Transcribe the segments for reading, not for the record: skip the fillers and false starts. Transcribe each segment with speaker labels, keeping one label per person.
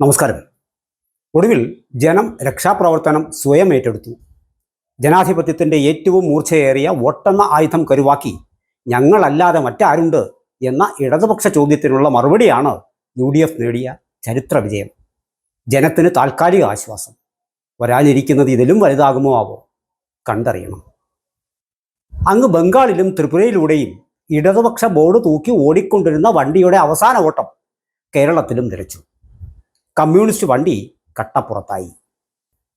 Speaker 1: നമസ്കാരം. ഒടുവിൽ ജനം രക്ഷാപ്രവർത്തനം സ്വയം ഏറ്റെടുത്തു. ജനാധിപത്യത്തിൻ്റെ ഏറ്റവും മൂർച്ചയേറിയ വോട്ടെന്ന ആയുധം കരുവാക്കി ഞങ്ങളല്ലാതെ മറ്റാരുണ്ട് എന്ന ഇടതുപക്ഷ ചോദ്യത്തിനുള്ള മറുപടിയാണ് UDF നേടിയ ചരിത്ര വിജയം. ജനത്തിന് താൽക്കാലിക ആശ്വാസം. വരാനിരിക്കുന്നത് ഇതിലും വലുതാകുമോ ആവോ, കണ്ടറിയണം. അങ്ങ് ബംഗാളിലും ത്രിപുരയിലൂടെയും ഇടതുപക്ഷ ബോർഡ് തൂക്കി ഓടിക്കൊണ്ടിരുന്ന വണ്ടിയുടെ അവസാന ഓട്ടം കേരളത്തിലും നിലച്ചു. കമ്മ്യൂണിസ്റ്റ് വണ്ടി കട്ടപ്പുറത്തായി.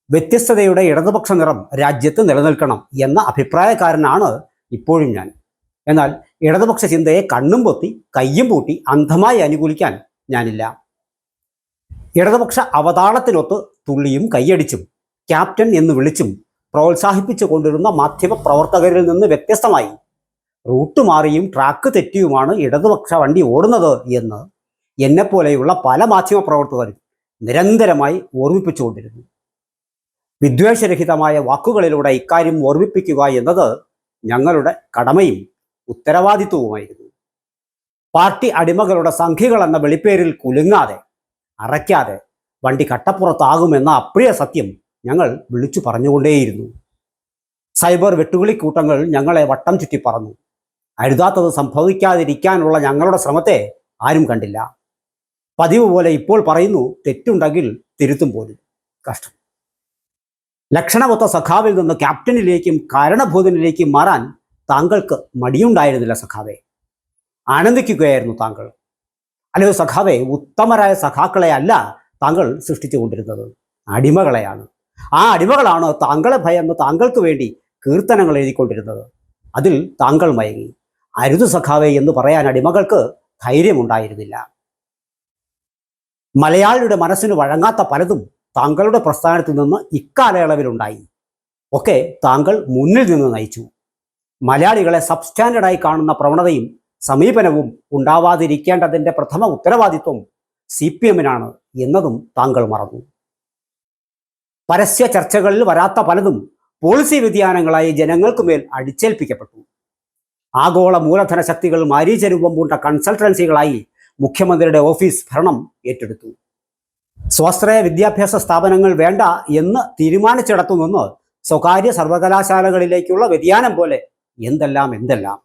Speaker 1: വ്യത്യസ്തതയുടെ ഇടതുപക്ഷ നിറം രാജ്യത്ത് നിലനിൽക്കണം എന്ന അഭിപ്രായക്കാരനാണ് ഇപ്പോഴും ഞാൻ. എന്നാൽ ഇടതുപക്ഷ ചിന്തയെ കണ്ണും പൊത്തി കയ്യും പൂട്ടി അന്ധമായി അനുകൂലിക്കാൻ ഞാനില്ല. ഇടതുപക്ഷ അവതാളത്തിനൊത്ത് തുള്ളിയും കൈയടിച്ചും ക്യാപ്റ്റൻ എന്ന് വിളിച്ചും പ്രോത്സാഹിപ്പിച്ചു കൊണ്ടിരുന്ന മാധ്യമ പ്രവർത്തകരിൽ നിന്ന് വ്യത്യസ്തമായി റൂട്ട് മാറിയും ട്രാക്ക് തെറ്റിയുമാണ് ഇടതുപക്ഷ വണ്ടി ഓടുന്നത് എന്ന് എന്നെപ്പോലെയുള്ള പല മാധ്യമ പ്രവർത്തകരും നിരന്തരമായി ഓർമ്മിപ്പിച്ചുകൊണ്ടിരുന്നു. വിദ്വേഷരഹിതമായ വാക്കുകളിലൂടെ ഇക്കാര്യം ഓർമ്മിപ്പിക്കുക എന്നത് ഞങ്ങളുടെ കടമയും ഉത്തരവാദിത്വവുമായിരുന്നു. പാർട്ടി അടിമകളുടെ സംഖ്യകൾ എന്ന വെളിപ്പേരിൽ കുലുങ്ങാതെ അറയ്ക്കാതെ വണ്ടി കട്ടപ്പുറത്താകുമെന്ന അപ്രിയ സത്യം ഞങ്ങൾ വിളിച്ചു പറഞ്ഞുകൊണ്ടേയിരുന്നു. സൈബർ വെട്ടുകിളിക്കൂട്ടങ്ങൾ ഞങ്ങളെ വട്ടം ചുറ്റി പറന്നു. അരുതാത്തത് സംഭവിക്കാതിരിക്കാനുള്ള ഞങ്ങളുടെ ശ്രമത്തെ ആരും കണ്ടില്ല. പതിവ് പോലെ ഇപ്പോൾ പറയുന്നു, തെറ്റുണ്ടെങ്കിൽ തിരുത്തും പോലും. കഷ്ടം. ലക്ഷണമൊത്ത സഖാവിൽ നിന്ന് ക്യാപ്റ്റനിലേക്കും കാരണഭൂതനിലേക്കും മാറാൻ താങ്കൾക്ക് മടിയുണ്ടായിരുന്നില്ല സഖാവെ. ആനന്ദിക്കുകയായിരുന്നു താങ്കൾ. അല്ലയോ സഖാവെ, ഉത്തമരായ സഖാക്കളെ അല്ല താങ്കൾ സൃഷ്ടിച്ചുകൊണ്ടിരുന്നത്, അടിമകളെയാണ്. ആ അടിമകളാണ് താങ്കളെ ഭയന്ന് താങ്കൾക്ക് വേണ്ടി കീർത്തനങ്ങൾ എഴുതിക്കൊണ്ടിരുന്നത്. അതിൽ താങ്കൾ മയങ്ങി. അരുത് സഖാവെ എന്ന് പറയാൻ അടിമകൾക്ക് ധൈര്യമുണ്ടായിരുന്നില്ല. മലയാളിയുടെ മനസ്സിന് വഴങ്ങാത്ത പലതും താങ്കളുടെ പ്രസ്ഥാനത്തിൽ നിന്ന് ഇക്കാലയളവിലുണ്ടായി. ഒക്കെ താങ്കൾ മുന്നിൽ നിന്ന് നയിച്ചു. മലയാളികളെ സബ്സ്റ്റാൻഡേർഡായി കാണുന്ന പ്രവണതയും സമീപനവും ഉണ്ടാവാതിരിക്കേണ്ടതിൻ്റെ പ്രഥമ ഉത്തരവാദിത്വം CPM-നാണ് എന്നതും താങ്കൾ മറന്നു. പരസ്യ ചർച്ചകളിൽ വരാത്ത പലതും പോളിസി വ്യതിയാനങ്ങളായി ജനങ്ങൾക്ക് മേൽ അടിച്ചേൽപ്പിക്കപ്പെട്ടു. ആഗോള മൂലധന ശക്തികൾ മാരീചരൂപം പൂണ്ട കൺസൾട്ടൻസികളായി മുഖ്യമന്ത്രിയുടെ ഓഫീസ് ഭരണം ഏറ്റെടുത്തു. സ്വാശ്രയ വിദ്യാഭ്യാസ സ്ഥാപനങ്ങൾ വേണ്ട എന്ന് തീരുമാനിച്ചിടത്തു നിന്ന് സ്വകാര്യ സർവകലാശാലകളിലേക്കുള്ള വ്യതിയാനം പോലെ എന്തെല്ലാം.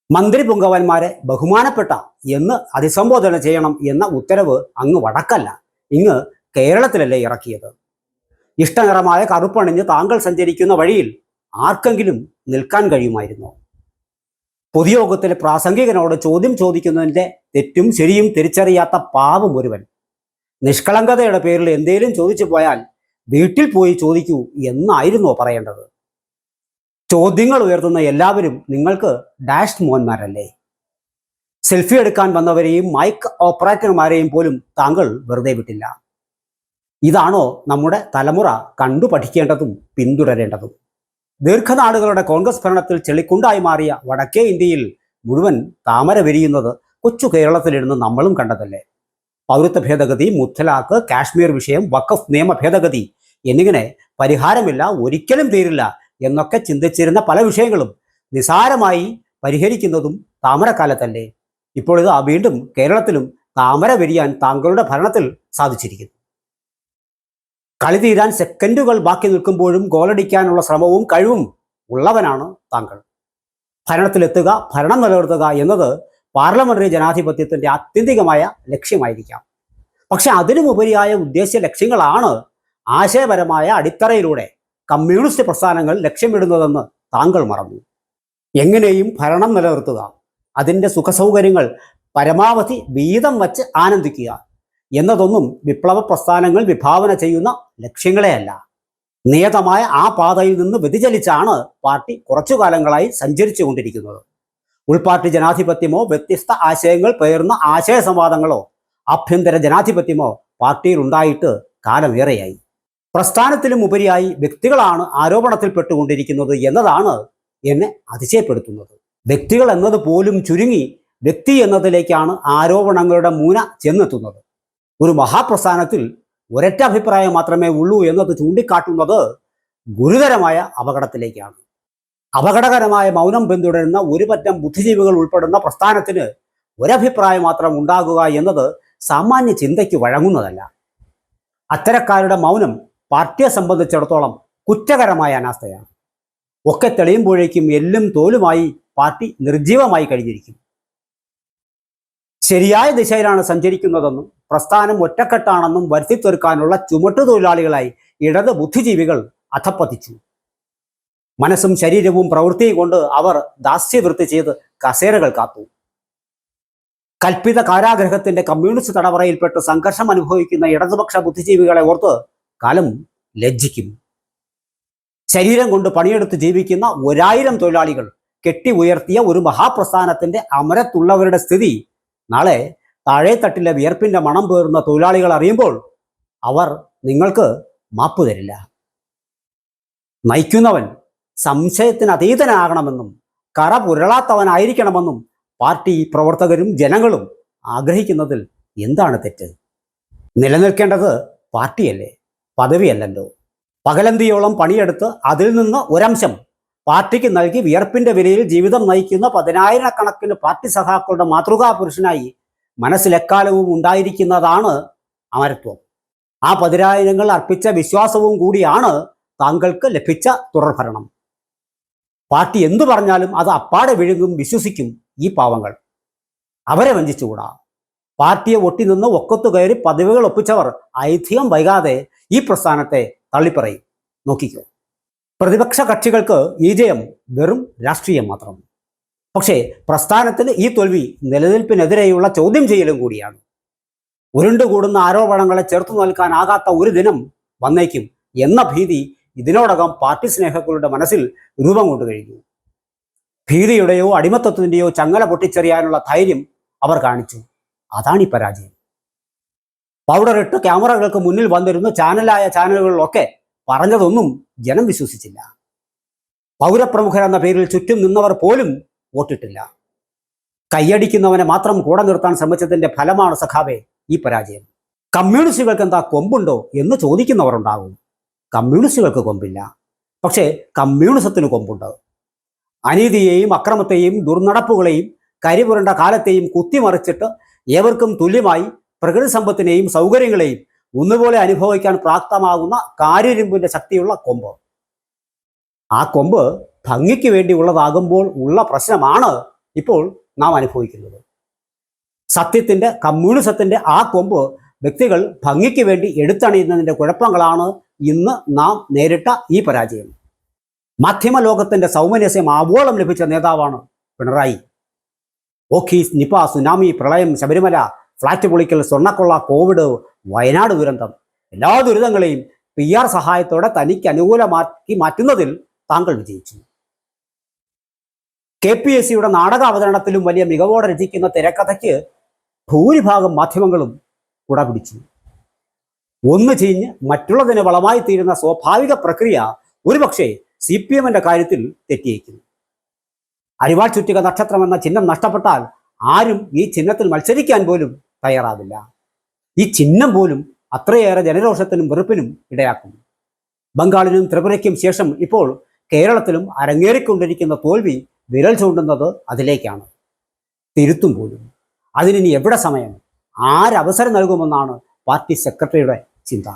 Speaker 1: മന്ത്രി പുങ്കവന്മാരെ ബഹുമാനപ്പെട്ട എന്ന് അഭിസംബോധന ചെയ്യണം എന്ന ഉത്തരവ് അങ്ങ് വടക്കല്ല, ഇങ്ങ് കേരളത്തിലല്ലേ ഇറക്കിയത്. ഇഷ്ടനിറമായ കറുപ്പണിഞ്ഞ് താങ്കൾ സഞ്ചരിക്കുന്ന വഴിയിൽ ആർക്കെങ്കിലും നിൽക്കാൻ കഴിയുമായിരുന്നോ? പൊതുയോഗത്തിലെ പ്രാസംഗികനോട് ചോദ്യം ചോദിക്കുന്നതിൻ്റെ തെറ്റും ശരിയും തിരിച്ചറിയാത്ത പാവം ഒരുവൻ നിഷ്കളങ്കതയുടെ പേരിൽ എന്തേലും ചോദിച്ചു പോയാൽ വീട്ടിൽ പോയി ചോദിക്കൂ എന്നായിരുന്നോ പറയേണ്ടത്? ചോദ്യങ്ങൾ ഉയർത്തുന്ന എല്ലാവരും നിങ്ങൾക്ക് ഡാഷ് മോന്മാരല്ലേ? സെൽഫി എടുക്കാൻ വന്നവരെയും മൈക്ക് ഓപ്പറേറ്റർമാരെയും പോലും താങ്കൾ വെറുതെ വിട്ടില്ല. ഇതാണോ നമ്മുടെ തലമുറ കണ്ടു പഠിക്കേണ്ടതും പിന്തുടരേണ്ടതും? ദീർഘനാളുകളുടെ കോൺഗ്രസ് ഭരണത്തിൽ ചെളിക്കുണ്ടായി മാറിയ വടക്കേ ഇന്ത്യയിൽ മുഴുവൻ താമര വിരിയുന്നത് കൊച്ചു കേരളത്തിലിരുന്ന് നമ്മളും കണ്ടതല്ലേ. പൗരത്വ ഭേദഗതി, മുത്തലാഖ്, കാശ്മീർ വിഷയം, വഖഫ് നിയമ ഭേദഗതി എന്നിങ്ങനെ പരിഹാരമില്ല, ഒരിക്കലും തീരില്ല എന്നൊക്കെ ചിന്തിച്ചിരുന്ന പല വിഷയങ്ങളും നിസാരമായി പരിഹരിക്കുന്നതും താമരക്കാലത്തല്ലേ. ഇപ്പോൾ ഇത് വീണ്ടും കേരളത്തിലും താമര വിരിയാൻ താങ്കളുടെ ഭരണത്തിൽ സാധിച്ചിരിക്കുന്നു. കളി തീരാൻ സെക്കൻഡുകൾ ബാക്കി നിൽക്കുമ്പോഴും ഗോളടിക്കാനുള്ള ശ്രമവും കഴിവും ഉള്ളവനാണ് താങ്കൾ. ഭരണത്തിലെത്തുക, ഭരണം നിലനിർത്തുക എന്നത് പാർലമെന്ററി ജനാധിപത്യത്തിൻ്റെ ആത്യന്തികമായ ലക്ഷ്യമായിരിക്കാം. പക്ഷെ അതിനുമുപരിയായ ഉദ്ദേശ ലക്ഷ്യങ്ങളാണ് ആശയപരമായ അടിത്തറയിലൂടെ കമ്മ്യൂണിസ്റ്റ് പ്രസ്ഥാനങ്ങൾ ലക്ഷ്യമിടുന്നതെന്ന് താങ്കൾ മറന്നു. എങ്ങനെയും ഭരണം നിലനിർത്തുക, അതിൻ്റെ സുഖസൗകര്യങ്ങൾ പരമാവധി വീതം വച്ച് ആനന്ദിക്കുക എന്നതൊന്നും വിപ്ലവ പ്രസ്ഥാനങ്ങൾ വിഭാവന ചെയ്യുന്ന ലക്ഷ്യങ്ങളെയല്ല. നിയതമായ ആ പാതയിൽ നിന്ന് വ്യതിചലിച്ചാണ് പാർട്ടി കുറച്ചു കാലങ്ങളായി സഞ്ചരിച്ചു കൊണ്ടിരിക്കുന്നത്. ഉൾപാർട്ടി ജനാധിപത്യമോ വ്യത്യസ്ത ആശയങ്ങൾ പേർന്ന ആശയ സംവാദങ്ങളോ ആഭ്യന്തര ജനാധിപത്യമോ പാർട്ടിയിൽ ഉണ്ടായിട്ട് കാലമേറെയായി. പ്രസ്ഥാനത്തിലും ഉപരിയായി വ്യക്തികളാണ് ആരോപണത്തിൽപ്പെട്ടുകൊണ്ടിരിക്കുന്നത് എന്നതാണ് എന്നെ അതിശയപ്പെടുത്തുന്നത്. വ്യക്തികൾ എന്നത് പോലും ചുരുങ്ങി വ്യക്തി എന്നതിലേക്കാണ് ആരോപണങ്ങളുടെ മൂന ചെന്നെത്തുന്നത്. ഒരു മഹാപ്രസ്ഥാനത്തിൽ ഒരൊറ്റ അഭിപ്രായം മാത്രമേ ഉള്ളൂ എന്നത് ചൂണ്ടിക്കാട്ടുന്നത് ഗുരുതരമായ അപകടത്തിലേക്കാണ്. അപകടകരമായ മൗനം പിന്തുടരുന്ന ഒരു പറ്റം ബുദ്ധിജീവികൾ ഉൾപ്പെടുന്ന പ്രസ്ഥാനത്തിന് ഒരഭിപ്രായം മാത്രം ഉണ്ടാകുക എന്നത് സാമാന്യ ചിന്തയ്ക്ക് വഴങ്ങുന്നതല്ല. അത്തരക്കാരുടെ മൗനം പാർട്ടിയെ സംബന്ധിച്ചിടത്തോളം കുറ്റകരമായ അനാസ്ഥയാണ്. ഒക്കെ തെളിയുമ്പോഴേക്കും എല്ലും തോലുമായി പാർട്ടി നിർജീവമായി കഴിഞ്ഞിരിക്കും. ശരിയായ ദിശയിലാണ് സഞ്ചരിക്കുന്നതെന്നും പ്രസ്ഥാനം ഒറ്റക്കെട്ടാണെന്നും വരുത്തിത്തീർക്കാനുള്ള ചുമട്ടുതൊഴിലാളികളായി ഇടത് ബുദ്ധിജീവികൾ അധപ്പതിച്ചു. മനസ്സും ശരീരവും പ്രവൃത്തിയും കൊണ്ട് അവർ ദാസ്യവൃത്തി ചെയ്ത് കസേരകൾ കാത്തു. കൽപ്പിത കാരാഗ്രഹത്തിന്റെ കമ്മ്യൂണിസ്റ്റ് തടവറയിൽപ്പെട്ട് സംഘർഷം അനുഭവിക്കുന്ന ഇടതുപക്ഷ ബുദ്ധിജീവികളെ ഓർത്ത് കാലം ലജ്ജിക്കും. ശരീരം കൊണ്ട് പണിയെടുത്ത് ജീവിക്കുന്ന 1000 തൊഴിലാളികൾ കെട്ടി ഉയർത്തിയ ഒരു മഹാപ്രസ്ഥാനത്തിന്റെ അമരത്തുള്ളവരുടെ സ്ഥിതി നാളെ താഴെത്തട്ടിലെ വിയർപ്പിന്റെ മണം പേറുന്ന തൊഴിലാളികൾ അറിയുമ്പോൾ അവർ നിങ്ങൾക്ക് മാപ്പ് തരില്ല. നയിക്കുന്നവൻ സംശയത്തിന് അതീതനാകണമെന്നും കറ പുരളാത്തവനായിരിക്കണമെന്നും പാർട്ടി പ്രവർത്തകരും ജനങ്ങളും ആഗ്രഹിക്കുന്നതിൽ എന്താണ് തെറ്റ്? നിലനിൽക്കേണ്ടത് പാർട്ടിയല്ലേ, പദവിയല്ലല്ലോ. പകലന്തിയോളം പണിയെടുത്ത് അതിൽ നിന്ന് ഒരംശം പാർട്ടിക്ക് നൽകി വിയർപ്പിന്റെ വിലയിൽ ജീവിതം നയിക്കുന്ന 10,000-കണക്കിന് പാർട്ടി സഖാക്കളുടെ മാതൃകാ പുരുഷനായി മനസ്സിലെക്കാലവും ഉണ്ടായിരിക്കുന്നതാണ് അമരത്വം. ആ 10,000 അർപ്പിച്ച വിശ്വാസവും കൂടിയാണ് താങ്കൾക്ക് ലഭിച്ച തുടർഭരണം. പാർട്ടി എന്തു പറഞ്ഞാലും അത് അപ്പാടെ വിഴുങ്ങും വിശ്വസിക്കും ഈ പാവങ്ങൾ. അവരെ വഞ്ചിച്ചുകൂടാ. പാർട്ടിയെ ഒട്ടിനിന്ന് ഒക്കത്തു കയറി പദവികൾ ഒപ്പിച്ചവർ ഐതിഹ്യം വൈകാതെ ഈ പ്രസ്ഥാനത്തെ തള്ളിപ്പറയും. നോക്കിക്കോ. പ്രതിപക്ഷ കക്ഷികൾക്ക് ഈ ജയം വെറും രാഷ്ട്രീയം മാത്രം. പക്ഷേ പ്രസ്ഥാനത്തിന് ഈ തോൽവി നിലനിൽപ്പിനെതിരെയുള്ള ചോദ്യം ചെയ്യലും കൂടിയാണ്. ഉരുണ്ടുകൂടുന്ന ആരോപണങ്ങളെ ചെറുത്തു നിൽക്കാനാകാത്ത ഒരു ദിനം വന്നേക്കും എന്ന ഭീതി ഇതിനോടകം പാർട്ടി സ്നേഹികളുടെ മനസ്സിൽ രൂപം കൊണ്ടു കഴിഞ്ഞു. ഭീതിയുടെയോ അടിമത്തത്തിൻ്റെയോ ചങ്ങല പൊട്ടിച്ചെറിയാനുള്ള ധൈര്യം അവർ കാണിച്ചു. അതാണ് ഈ പരാജയം. പൗഡറിട്ട് ക്യാമറകൾക്ക് മുന്നിൽ വന്നിരുന്ന ചാനലുകളിലൊക്കെ പറഞ്ഞതൊന്നും ജനം വിശ്വസിച്ചില്ല. പൗരപ്രമുഖരെന്ന പേരിൽ ചുറ്റും നിന്നവർ പോലും വോട്ടിട്ടില്ല. കൈയടിക്കുന്നവനെ മാത്രം കൂടെ നിർത്താൻ ശ്രമിച്ചതിന്റെ ഫലമാണ് സഖാവേ ഈ പരാജയം. കമ്മ്യൂണിസ്റ്റുകൾക്ക് എന്താ കൊമ്പുണ്ടോ എന്ന് ചോദിക്കുന്നവർ ഉണ്ടാകും. കമ്മ്യൂണിസ്റ്റുകൾക്ക് കൊമ്പില്ല, പക്ഷേ കമ്മ്യൂണിസത്തിന് കൊമ്പുണ്ട്. അനീതിയെയും അക്രമത്തെയും ദുർനടപ്പുകളെയും കരിപുരണ്ട കാലത്തെയും കുത്തിമറിച്ചിട്ട് ഏവർക്കും തുല്യമായി പ്രകൃതി സമ്പത്തിനെയും സൗകര്യങ്ങളെയും ഒന്നുപോലെ അനുഭവിക്കാൻ പ്രാപ്തമാകുന്ന കാര്യരുമ്പിന്റെ ശക്തിയുള്ള കൊമ്പ്. ആ കൊമ്പ് ഭംഗിക്ക് വേണ്ടിയുള്ളതാകുമ്പോൾ ഉള്ള പ്രശ്നമാണ് ഇപ്പോൾ നാം അനുഭവിക്കുന്നത്. സത്യത്തിന്റെ, കമ്മ്യൂണിസത്തിന്റെ ആ കൊമ്പ് വ്യക്തികൾ ഭംഗിക്ക് വേണ്ടി എടുത്തണിയുന്നതിന്റെ കുഴപ്പങ്ങളാണ് ഇന്ന് നാം നേരിട്ട ഈ പരാജയം. മാധ്യമ ലോകത്തിന്റെ സൗമനസ്യം ആവോളം ലഭിച്ച നേതാവാണ് പിണറായി. ഓഖീസ്, നിപ, സുനാമി, പ്രളയം, ശബരിമല, ഫ്ലാറ്റ് പൊളിക്കൽ, സ്വർണ്ണക്കൊള്ള, കോവിഡ്, വയനാട് ദുരന്തം, എല്ലാ ദുരിതങ്ങളെയും PR സഹായത്തോടെ തനിക്ക് അനുകൂലമാക്കി മാറ്റുന്നതിൽ താങ്കൾ വിജയിച്ചു. KPSCയുടെ നാടക അവതരണത്തിലും വലിയ മികവോടെ രചിക്കുന്ന തിരക്കഥയ്ക്ക് ഭൂരിഭാഗം മാധ്യമങ്ങളും കുട പിടിച്ചു. ഒന്ന് ചീഞ്ഞ് മറ്റുള്ളതിന് വളമായി തീരുന്ന സ്വാഭാവിക പ്രക്രിയ ഒരുപക്ഷെ CPMന്റെ കാര്യത്തിൽ തെറ്റിയേക്കുന്നു. അരിവാൾ ചുറ്റിക നക്ഷത്രം എന്ന ചിഹ്നം നഷ്ടപ്പെട്ടാൽ ആരും ഈ ചിഹ്നത്തിൽ മത്സരിക്കാൻ പോലും തയ്യാറാവില്ല. ഈ ചിഹ്നം പോലും അത്രയേറെ ജനരോഷത്തിനും വെറുപ്പിനും ഇടയാക്കും. ബംഗാളിനും ത്രിപുരയ്ക്കും ശേഷം ഇപ്പോൾ കേരളത്തിലും അരങ്ങേറിക്കൊണ്ടിരിക്കുന്ന തോൽവി വിരൽ ചൂണ്ടുന്നത് അതിലേക്കാണ്. തിരുത്തും പോലും. അതിനി എവിടെ സമയം, ആരവസരം നൽകുമെന്നാണ് പാർട്ടി സെക്രട്ടറിയുടെ ചിന്ത.